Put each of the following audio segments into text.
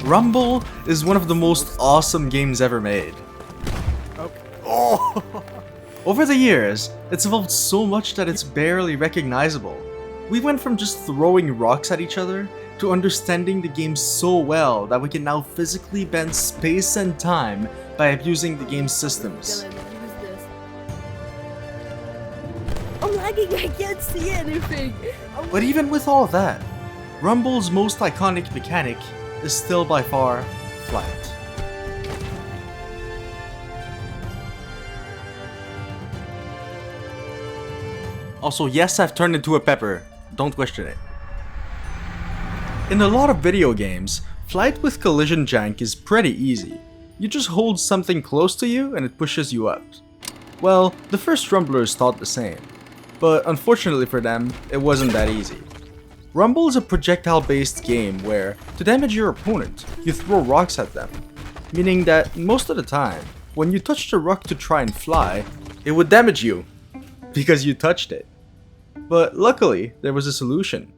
Rumble is one of the most awesome games ever made. Okay. Oh! Over the years, it's evolved so much that it's barely recognizable. We went from just throwing rocks at each other to understanding the game so well that we can now physically bend space and time by abusing the game's systems. Dylan, use this. I'm lagging, I can't see anything. But even with all that, Rumble's most iconic mechanic is still by far flight. Also, yes, I've turned into a pepper. Don't question it. In a lot of video games, flight with collision jank is pretty easy. You just hold something close to you and it pushes you up. Well, the first Rumblers thought the same, but unfortunately for them, it wasn't that easy. Rumble is a projectile-based game where, to damage your opponent, you throw rocks at them, meaning that most of the time, when you touch the rock to try and fly, it would damage you, because you touched it. But luckily, there was a solution.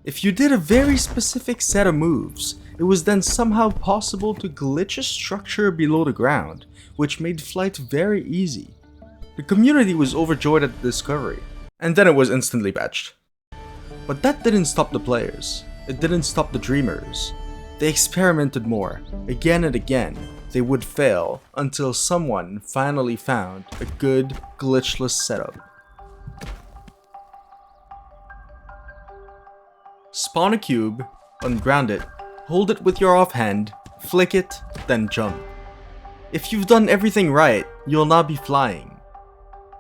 If you did a very specific set of moves, it was then somehow possible to glitch a structure below the ground, which made flight very easy. The community was overjoyed at the discovery, and then it was instantly patched. But that didn't stop the players, it didn't stop the dreamers. They experimented more, again and again. They would fail until someone finally found a good, glitchless setup. Spawn a cube, unground it, hold it with your offhand, flick it, then jump. If you've done everything right, you'll now be flying.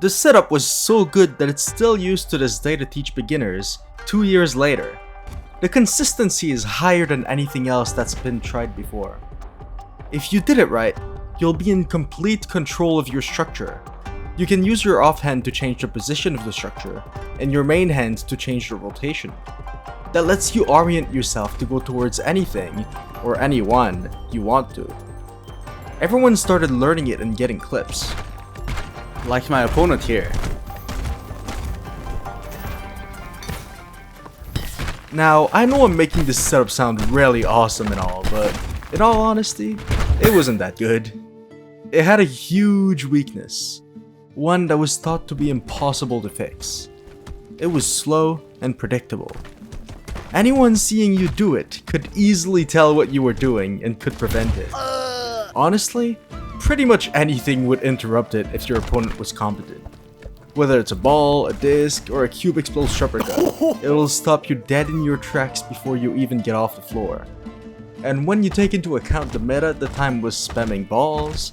The setup was so good that it's still used to this day to teach beginners 2 years later. The consistency is higher than anything else that's been tried before. If you did it right, you'll be in complete control of your structure. You can use your offhand to change the position of the structure, and your main hand to change the rotation. That lets you orient yourself to go towards anything, or anyone, you want to. Everyone started learning it and getting clips. Like my opponent here. Now, I know I'm making this setup sound really awesome and all, but in all honesty, it wasn't that good. It had a huge weakness, one that was thought to be impossible to fix. It was slow and predictable. Anyone seeing you do it could easily tell what you were doing and could prevent it. Honestly, pretty much anything would interrupt it if your opponent was competent. Whether it's a ball, a disc, or a cube explodes sharper gun, it'll stop you dead in your tracks before you even get off the floor. And when you take into account the meta at the time was spamming balls,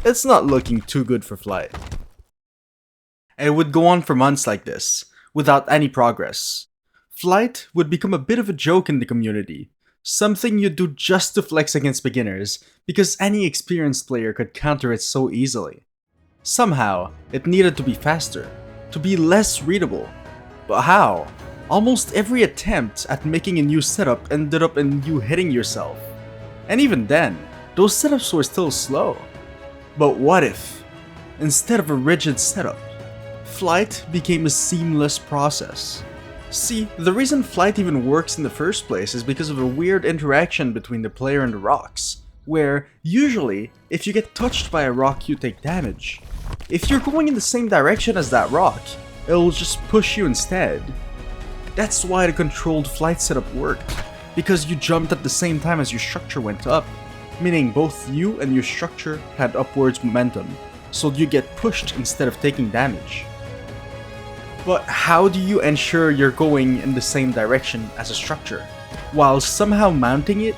it's not looking too good for flight. And it would go on for months like this, without any progress. Flight would become a bit of a joke in the community, something you'd do just to flex against beginners, because any experienced player could counter it so easily. Somehow, it needed to be faster, to be less readable. But how? Almost every attempt at making a new setup ended up in you hitting yourself. And even then, those setups were still slow. But what if, instead of a rigid setup, flight became a seamless process? See, the reason flight even works in the first place is because of a weird interaction between the player and the rocks, where, usually, if you get touched by a rock you take damage. If you're going in the same direction as that rock, it'll just push you instead. That's why the controlled flight setup worked, because you jumped at the same time as your structure went up, meaning both you and your structure had upwards momentum, so you get pushed instead of taking damage. But how do you ensure you're going in the same direction as a structure, while somehow mounting it,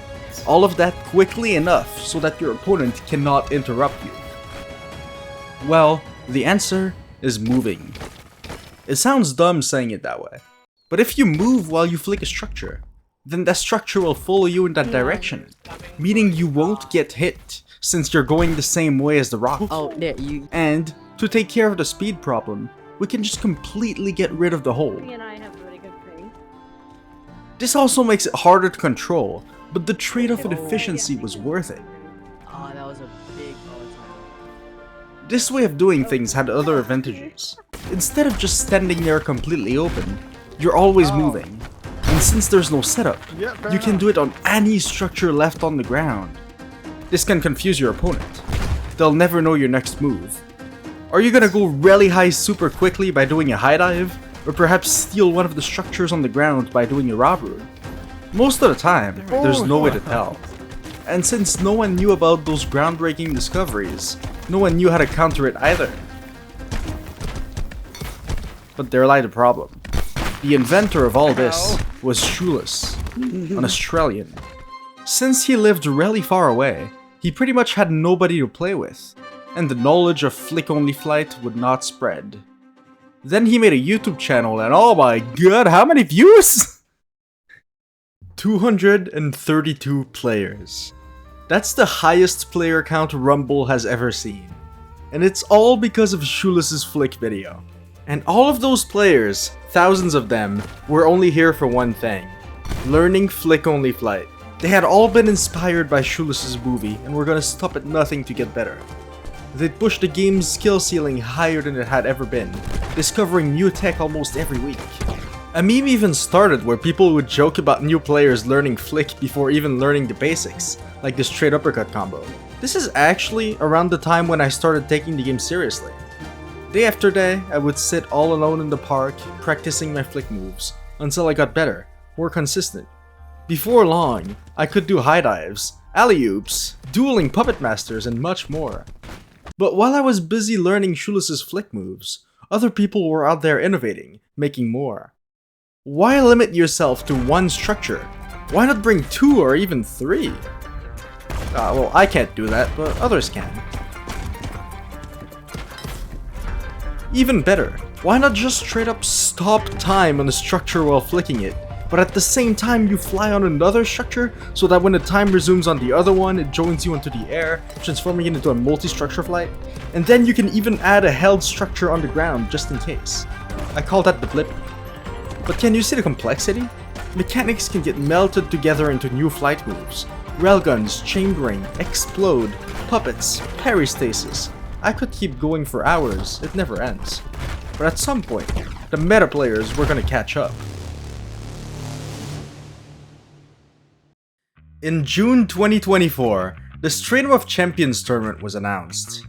all of that quickly enough so that your opponent cannot interrupt you? Well, the answer is moving. It sounds dumb saying it that way, but if you move while you flick a structure, then that structure will follow you in that direction, meaning you won't get hit since you're going the same way as the rock. Oh, there you. And to take care of the speed problem, we can just completely get rid of the hole. Me and I have really good ping. This also makes it harder to control, but the trade-off in efficiency was worth it. Oh, that was a big This way of doing things had other advantages. Instead of just standing there completely open, you're always moving. And since there's no setup, Yeah, fair you can enough. do it on any structure left on the ground. This can confuse your opponent. They'll never know your next move. Are you gonna go really high super quickly by doing a high dive? Or perhaps steal one of the structures on the ground by doing a robbery? Most of the time, there's no way to tell. And since no one knew about those groundbreaking discoveries, no one knew how to counter it either. But there lied the problem. The inventor of all this was Shoeless, an Australian. Since he lived really far away, he pretty much had nobody to play with, and the knowledge of flick-only flight would not spread. Then he made a YouTube channel and oh my god, how many views? 232 players. That's the highest player count Rumble has ever seen. And it's all because of Shoeless's flick video. And all of those players, thousands of them, were only here for one thing: learning flick-only flight. They had all been inspired by Shoeless's movie and were gonna stop at nothing to get better. They'd pushed the game's skill ceiling higher than it had ever been, discovering new tech almost every week. A meme even started where people would joke about new players learning flick before even learning the basics, like the straight uppercut combo. This is actually around the time when I started taking the game seriously. Day after day, I would sit all alone in the park, practicing my flick moves, until I got better, more consistent. Before long, I could do high dives, alley-oops, dueling puppet masters, and much more. But while I was busy learning Shoeless's flick moves, other people were out there innovating, making more. Why limit yourself to one structure? Why not bring 2 or even 3? Well, I can't do that, but others can. Even better, why not just straight up stop time on a structure while flicking it, but at the same time you fly on another structure so that when the time resumes on the other one, it joins you into the air, transforming it into a multi-structure flight, and then you can even add a held structure on the ground just in case. I call that the blip. But can you see the complexity? Mechanics can get melted together into new flight moves. Railguns, chambering, explode, puppets, peristasis. I could keep going for hours, it never ends. But at some point, the meta players were gonna catch up. In June 2024, the Stadium of Champions tournament was announced.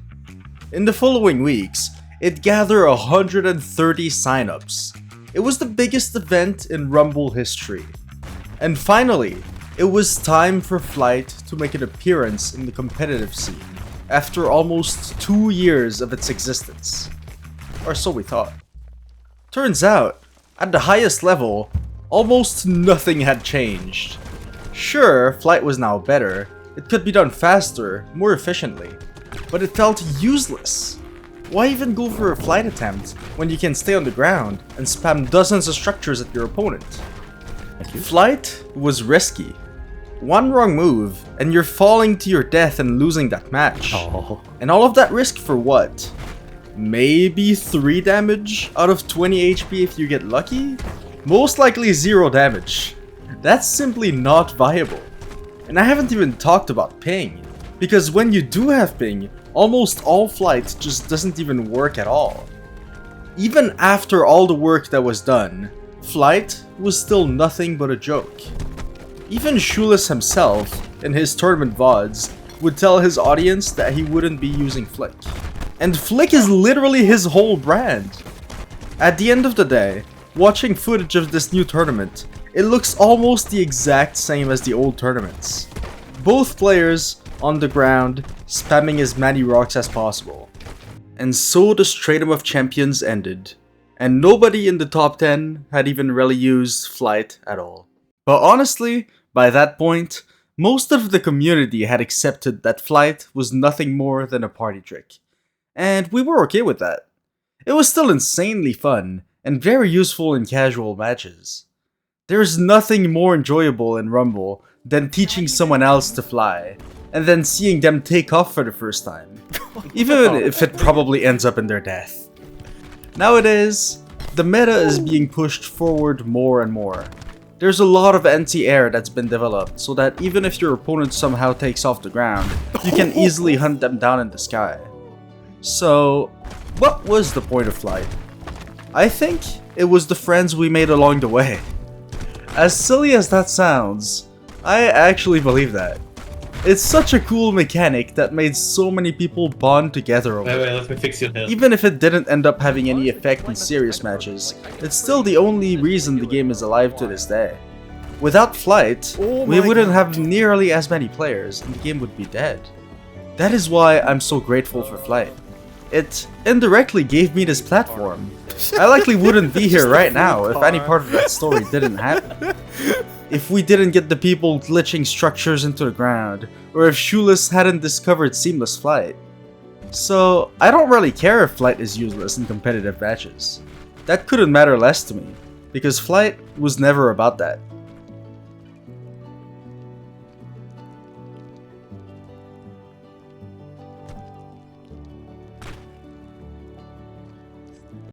In the following weeks, it gathered 130 signups. It was the biggest event in Rumble history. And finally, it was time for Flight to make an appearance in the competitive scene, after almost 2 years of its existence. Or so we thought. Turns out, at the highest level, almost nothing had changed. Sure, Flight was now better, it could be done faster, more efficiently, but it felt useless. Why even go for a flight attempt when you can stay on the ground and spam dozens of structures at your opponent? Flight was risky. One wrong move, and you're falling to your death and losing that match. And all of that risk for what? Maybe 3 damage out of 20 HP if you get lucky? Most likely 0 damage. That's simply not viable. And I haven't even talked about ping, because when you do have ping, almost all flight just doesn't even work at all. Even after all the work that was done, flight was still nothing but a joke. Even Shoeless himself, in his tournament VODs, would tell his audience that he wouldn't be using Flick. And Flick is literally his whole brand. At the end of the day, watching footage of this new tournament, it looks almost the exact same as the old tournaments. Both players on the ground, spamming as many rocks as possible. And so the Stadium of Champions ended, and nobody in the top 10 had even really used Flight at all. But honestly, by that point, most of the community had accepted that Flight was nothing more than a party trick. And we were okay with that. It was still insanely fun, and very useful in casual matches. There's nothing more enjoyable in Rumble than teaching someone else to fly, and then seeing them take off for the first time, even if it probably ends up in their death. Nowadays, the meta is being pushed forward more and more. There's a lot of anti-air that's been developed, so that even if your opponent somehow takes off the ground, you can easily hunt them down in the sky. So, what was the point of Flight? I think it was the friends we made along the way. As silly as that sounds, I actually believe that. It's such a cool mechanic that made so many people bond together over Wait, it. let me fix your head. Even if it didn't end up having any effect in serious matches, it's still the only reason the game is alive to this day. Without Flight, Oh we my wouldn't God. have nearly as many players and the game would be dead. That is why I'm so grateful for Flight. It indirectly gave me this platform. I likely wouldn't be here right now if any part of that story didn't happen. If we didn't get the people glitching structures into the ground, or if Shoeless hadn't discovered seamless flight. So, I don't really care if Flight is useless in competitive matches. That couldn't matter less to me, because Flight was never about that.